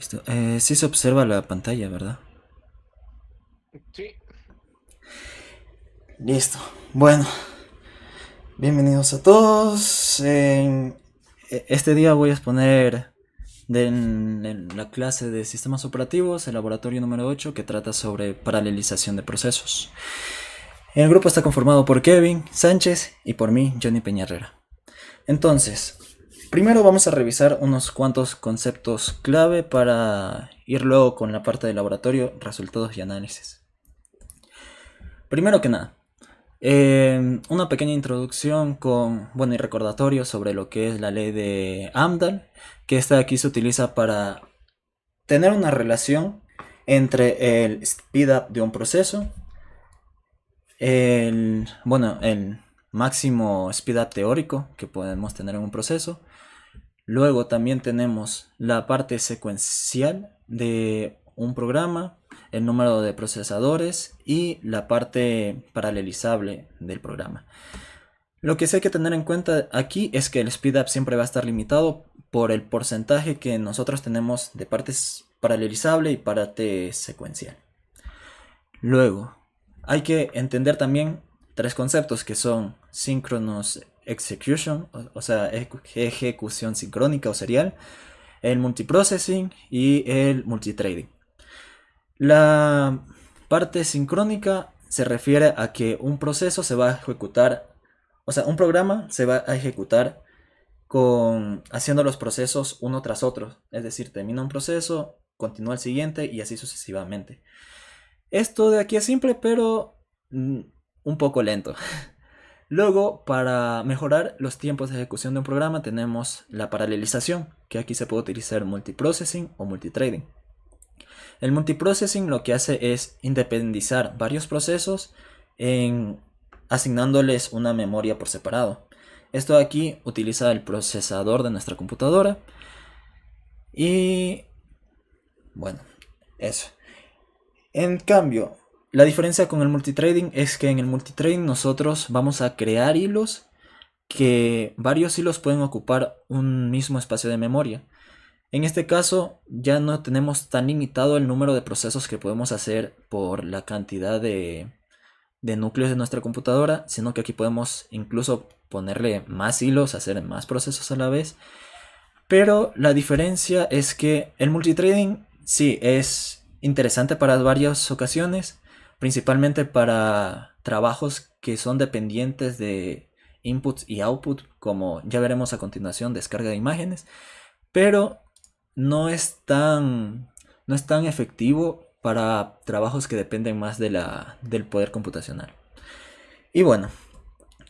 Listo. Sí se observa la pantalla, ¿verdad? Sí, Listo. Bueno, bienvenidos a todos. Este día voy a exponer en la clase de sistemas operativos, el laboratorio número 8, que trata sobre paralelización de procesos. El grupo está conformado por Kevin Sánchez y por mí, Johnny Peñarrera. Entonces, primero vamos a revisar unos cuantos conceptos clave para ir luego con la parte del laboratorio, resultados y análisis. Primero que nada, una pequeña introducción con, bueno, y recordatorio sobre lo que es la ley de Amdahl, que esta aquí se utiliza para tener una relación entre el speed up de un proceso, el máximo speed up teórico que podemos tener en un proceso. Luego también tenemos la parte secuencial de un programa, el número de procesadores y la parte paralelizable del programa. Lo que sí hay que tener en cuenta aquí es que el speedup siempre va a estar limitado por el porcentaje que nosotros tenemos de partes paralelizable y parte secuencial. Luego, hay que entender también tres conceptos que son synchronous execution, o sea, ejecución sincrónica o serial, el multiprocessing y el multithreading. La parte sincrónica se refiere a que un proceso se va a ejecutar, o sea, un programa se va a ejecutar haciendo los procesos uno tras otro. Es decir, termina un proceso, continúa el siguiente y así sucesivamente. Esto de aquí es simple, pero un poco lento. Luego, para mejorar los tiempos de ejecución de un programa, tenemos la paralelización, que aquí se puede utilizar multiprocessing o multithreading. El multiprocessing lo que hace es independizar varios procesos en asignándoles una memoria por separado. Esto aquí utiliza el procesador de nuestra computadora y bueno, eso. En cambio, la diferencia con el multithreading es que en el multithreading nosotros vamos a crear hilos que varios hilos pueden ocupar un mismo espacio de memoria. En este caso ya no tenemos tan limitado el número de procesos que podemos hacer por la cantidad de núcleos de nuestra computadora, sino que aquí podemos incluso ponerle más hilos, hacer más procesos a la vez. Pero la diferencia es que el multithreading sí es interesante para varias ocasiones, principalmente para trabajos que son dependientes de inputs y output, como ya veremos a continuación, descarga de imágenes, pero no es tan, no es tan efectivo para trabajos que dependen más del poder computacional. Y bueno,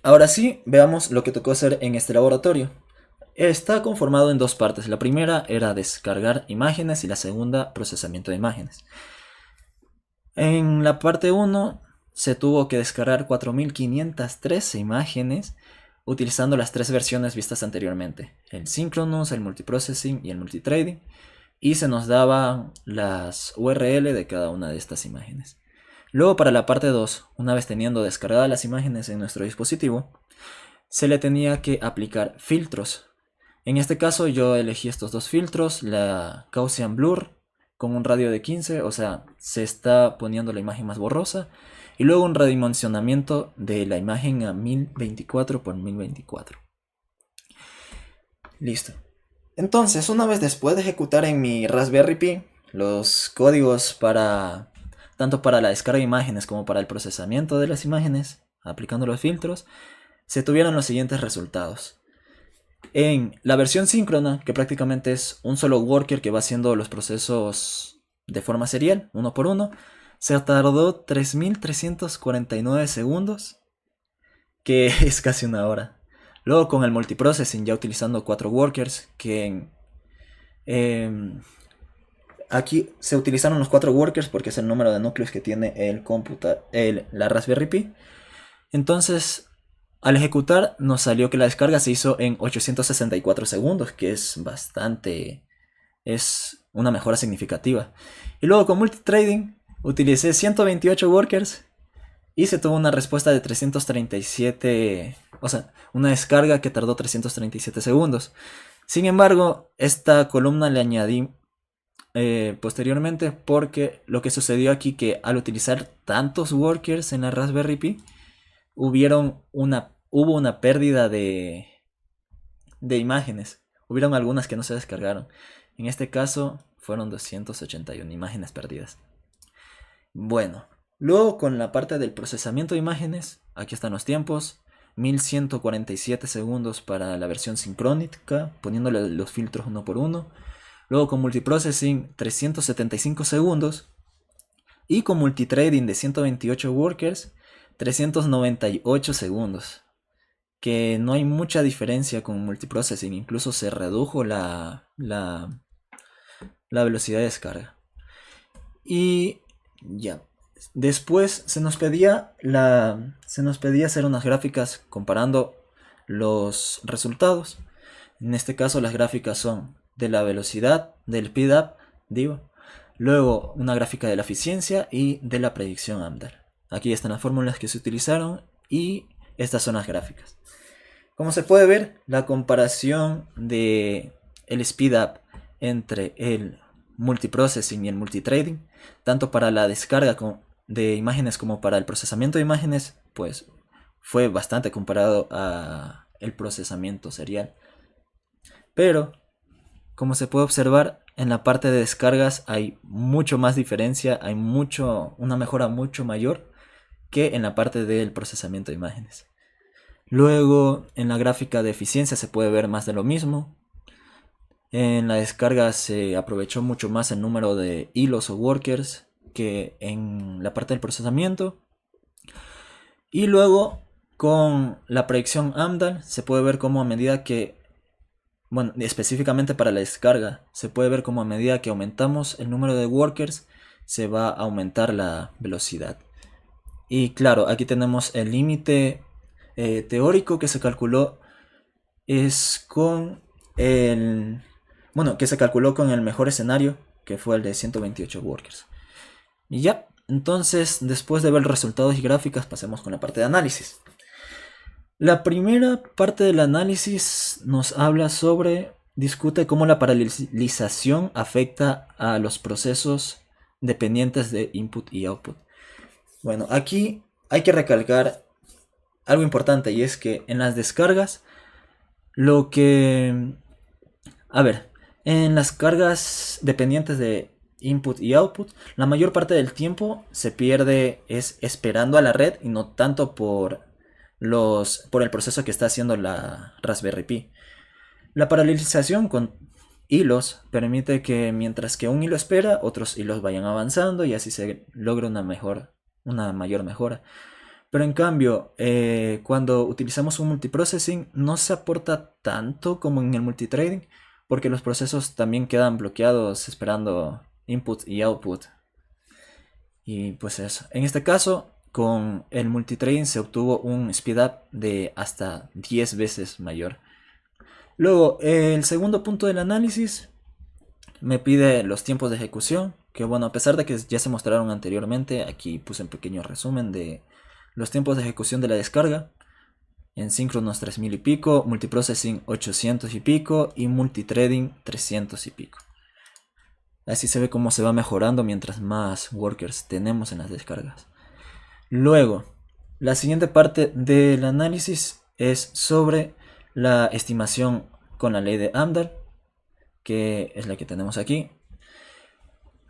ahora sí, veamos lo que tocó hacer en este laboratorio. Está conformado en dos partes. La primera era descargar imágenes y la segunda procesamiento de imágenes. En la parte uno se tuvo que descargar 4513 imágenes utilizando las tres versiones vistas anteriormente, el Synchronous, el Multiprocessing y el Multithreading, y se nos daban las URL de cada una de estas imágenes. Luego para la parte 2, una vez teniendo descargadas las imágenes en nuestro dispositivo, se le tenía que aplicar filtros. En este caso yo elegí estos dos filtros, la Gaussian Blur con un radio de 15, o sea, se está poniendo la imagen más borrosa, y luego un redimensionamiento de la imagen a 1024 por 1024. Listo. Entonces, una vez después de ejecutar en mi Raspberry Pi los códigos para tanto para la descarga de imágenes como para el procesamiento de las imágenes, aplicando los filtros, se tuvieron los siguientes resultados. En la versión síncrona, que prácticamente es un solo worker que va haciendo los procesos de forma serial, uno por uno, se tardó 3349 segundos, que es casi una hora. Luego con el multiprocessing, ya utilizando 4 workers, eh, aquí se utilizaron los 4 workers porque es el número de núcleos que tiene la Raspberry Pi. Entonces, al ejecutar, nos salió que la descarga se hizo en 864 segundos, que es bastante, es una mejora significativa. Y luego con multitrading utilicé 128 workers y se tuvo una respuesta de 337, o sea, una descarga que tardó 337 segundos. Sin embargo, esta columna le añadí posteriormente, porque lo que sucedió aquí que al utilizar tantos workers en la Raspberry Pi hubo una pérdida de imágenes. Hubieron algunas que no se descargaron. En este caso fueron 281 imágenes perdidas. Bueno, luego con la parte del procesamiento de imágenes, aquí están los tiempos. 1147 segundos para la versión sincrónica, poniéndole los filtros uno por uno. Luego con multiprocessing 375 segundos. Y con multitrading de 128 workers 398 segundos. Que no hay mucha diferencia con multiprocessing. Incluso se redujo la velocidad de descarga. Y ya. Después se nos pedía hacer unas gráficas comparando los resultados. En este caso las gráficas son de la velocidad, del speedup, digo. Luego una gráfica de la eficiencia y de la predicción AMDAL. Aquí están las fórmulas que se utilizaron y estas son las gráficas. Como se puede ver, la comparación de el speedup entre el multiprocessing y el multitrading, tanto para la descarga de imágenes como para el procesamiento de imágenes, pues fue bastante comparado a el procesamiento serial. Pero, como se puede observar, en la parte de descargas hay mucho más diferencia, hay una mejora mucho mayor que en la parte del procesamiento de imágenes. Luego, en la gráfica de eficiencia se puede ver más de lo mismo. En la descarga se aprovechó mucho más el número de hilos o workers que en la parte del procesamiento. Y luego, con la predicción AMDAL, se puede ver cómo a medida que, bueno, específicamente para la descarga, se puede ver cómo a medida que aumentamos el número de workers, se va a aumentar la velocidad. Y claro, aquí tenemos el límite teórico que se calculó es con el... Bueno, que se calculó con el mejor escenario, que fue el de 128 workers. Y ya, entonces, después de ver resultados y gráficas, pasemos con la parte de análisis. La primera parte del análisis nos habla discute cómo la paralelización afecta a los procesos dependientes de input y output. Bueno, aquí hay que recalcar algo importante y es que en las descargas, en las cargas dependientes de input y output, la mayor parte del tiempo se pierde es esperando a la red y no tanto por el proceso que está haciendo la Raspberry Pi. La paralelización con hilos permite que mientras que un hilo espera, otros hilos vayan avanzando y así se logra una mayor mejora. Pero en cambio, cuando utilizamos un multiprocessing no se aporta tanto como en el multitrading, porque los procesos también quedan bloqueados esperando input y output. Y pues eso. En este caso, con el multitrading se obtuvo un speedup de hasta 10 veces mayor. Luego, el segundo punto del análisis me pide los tiempos de ejecución, que bueno, a pesar de que ya se mostraron anteriormente, aquí puse un pequeño resumen de los tiempos de ejecución de la descarga. En síncronos 3000 y pico, multiprocessing 800 y pico y multithreading 300 y pico. Así se ve cómo se va mejorando mientras más workers tenemos en las descargas. Luego, la siguiente parte del análisis es sobre la estimación con la ley de AMDAL, que es la que tenemos aquí.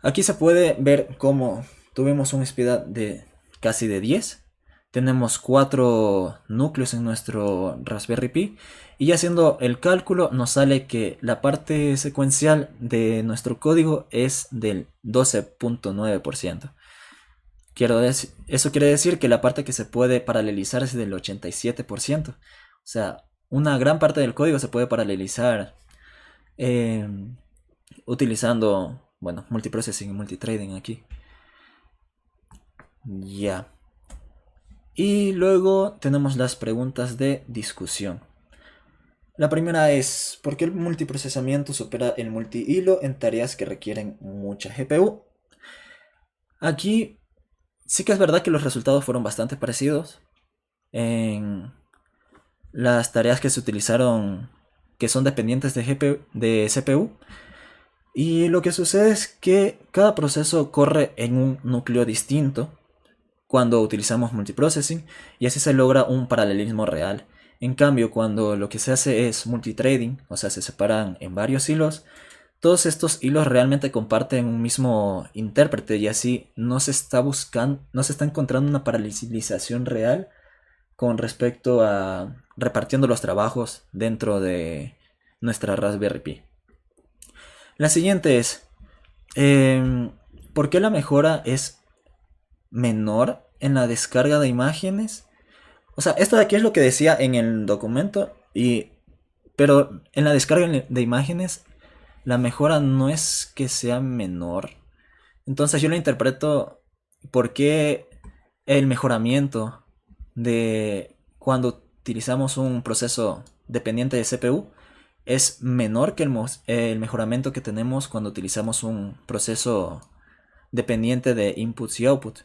Aquí se puede ver cómo tuvimos un speedup de casi de 10. Tenemos 4 núcleos en nuestro Raspberry Pi y haciendo el cálculo nos sale que la parte secuencial de nuestro código es del 12.9%. Eso quiere decir que la parte que se puede paralelizar es del 87%. O sea, una gran parte del código se puede paralelizar utilizando, bueno, multiprocessing y multitrading aquí. Ya. Y luego tenemos las preguntas de discusión. La primera es, ¿por qué el multiprocesamiento supera el multihilo en tareas que requieren mucha GPU? Aquí sí que es verdad que los resultados fueron bastante parecidos. En las tareas que se utilizaron, que son dependientes de CPU, Y lo que sucede es que cada proceso corre en un núcleo distinto cuando utilizamos multiprocessing y así se logra un paralelismo real. En cambio, cuando lo que se hace es multithreading, o sea, se separan en varios hilos, todos estos hilos realmente comparten un mismo intérprete y así no se está buscando, no se está encontrando una paralelización real con respecto a repartiendo los trabajos dentro de nuestra Raspberry Pi. La siguiente es, ¿por qué la mejora es menor en la descarga de imágenes? O sea, esto de aquí es lo que decía en el documento, pero en la descarga de imágenes la mejora no es que sea menor. Entonces yo lo interpreto porque el mejoramiento de cuando utilizamos un proceso dependiente de CPU es menor que el mejoramiento que tenemos cuando utilizamos un proceso dependiente de inputs y output.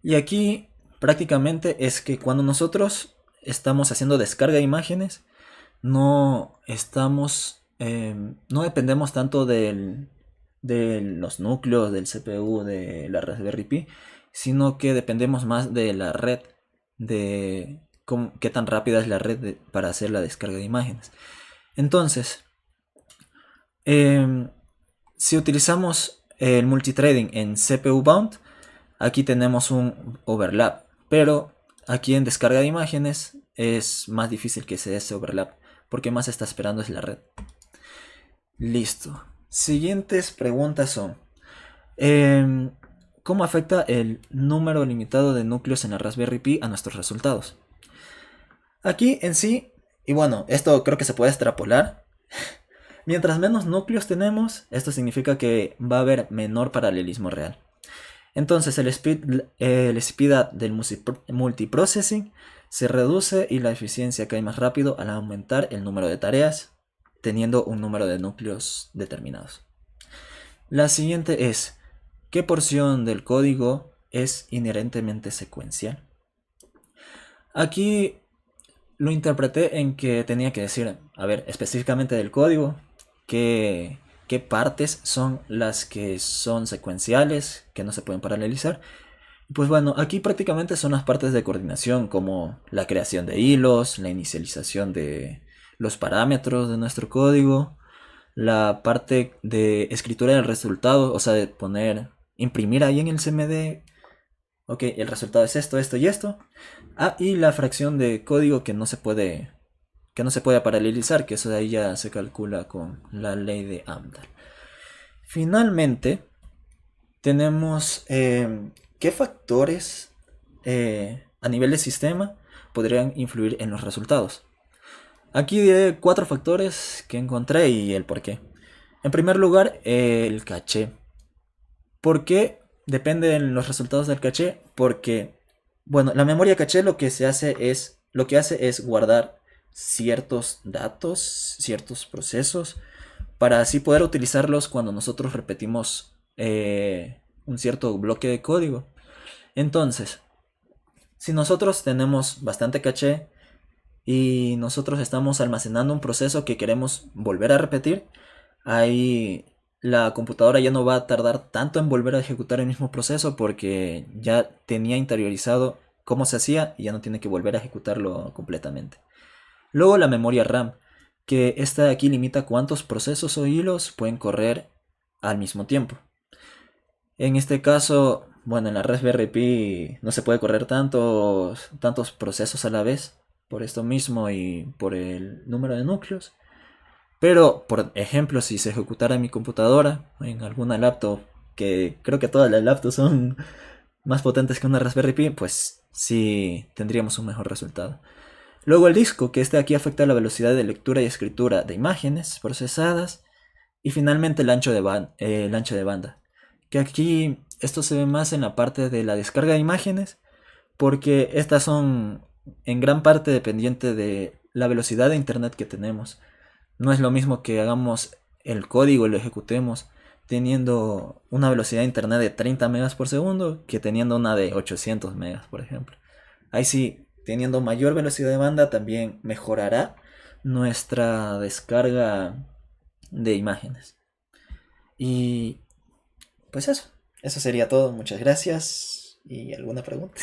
Y aquí prácticamente es que cuando nosotros estamos haciendo descarga de imágenes, no dependemos tanto de los núcleos del CPU de la Raspberry Pi, sino que dependemos más de la red, de qué tan rápida es la red para hacer la descarga de imágenes. Entonces, si utilizamos el multithreading en CPU bound, aquí tenemos un overlap, pero aquí en descarga de imágenes es más difícil que se dé ese overlap, porque más está esperando es la red. Listo. Siguientes preguntas son, ¿cómo afecta el número limitado de núcleos en la Raspberry Pi a nuestros resultados? Aquí en sí, y bueno, esto creo que se puede extrapolar. Mientras menos núcleos tenemos, esto significa que va a haber menor paralelismo real. Entonces el speed del multiprocessing se reduce y la eficiencia cae más rápido al aumentar el número de tareas, teniendo un número de núcleos determinados. La siguiente es, ¿qué porción del código es inherentemente secuencial? Aquí lo interpreté en que tenía que decir, a ver, específicamente del código, qué partes son las que son secuenciales, que no se pueden paralelizar. Pues bueno, aquí prácticamente son las partes de coordinación, como la creación de hilos, la inicialización de los parámetros de nuestro código, la parte de escritura del resultado, o sea, de imprimir ahí en el CMD, ok, el resultado es esto, esto y esto. Ah, y la fracción de código que no se puede paralelizar, que eso de ahí ya se calcula con la ley de Amdahl. Finalmente, tenemos qué factores a nivel de sistema podrían influir en los resultados. Aquí diré 4 factores que encontré y el por qué. En primer lugar, el caché. ¿Por qué depende de los resultados del caché? Porque, bueno, la memoria caché lo que hace es guardar ciertos datos, ciertos procesos, para así poder utilizarlos cuando nosotros repetimos un cierto bloque de código. Entonces, si nosotros tenemos bastante caché y nosotros estamos almacenando un proceso que queremos volver a repetir, ahí la computadora ya no va a tardar tanto en volver a ejecutar el mismo proceso porque ya tenía interiorizado cómo se hacía y ya no tiene que volver a ejecutarlo completamente. Luego la memoria RAM, que esta de aquí limita cuántos procesos o hilos pueden correr al mismo tiempo. En este caso, bueno, en la Raspberry Pi no se puede correr tantos procesos a la vez, por esto mismo y por el número de núcleos. Pero, por ejemplo, si se ejecutara en mi computadora, en alguna laptop, que creo que todas las laptops son más potentes que una Raspberry Pi, pues sí tendríamos un mejor resultado. Luego el disco, que este aquí afecta la velocidad de lectura y escritura de imágenes procesadas. Y finalmente el ancho de banda, que aquí esto se ve más en la parte de la descarga de imágenes, porque estas son en gran parte dependientes de la velocidad de internet que tenemos. No es lo mismo que hagamos el código y lo ejecutemos teniendo una velocidad de internet de 30 megas por segundo que teniendo una de 800 megas, por ejemplo. Ahí sí, teniendo mayor velocidad de banda también mejorará nuestra descarga de imágenes. Y pues eso sería todo. Muchas gracias. ¿Y alguna pregunta?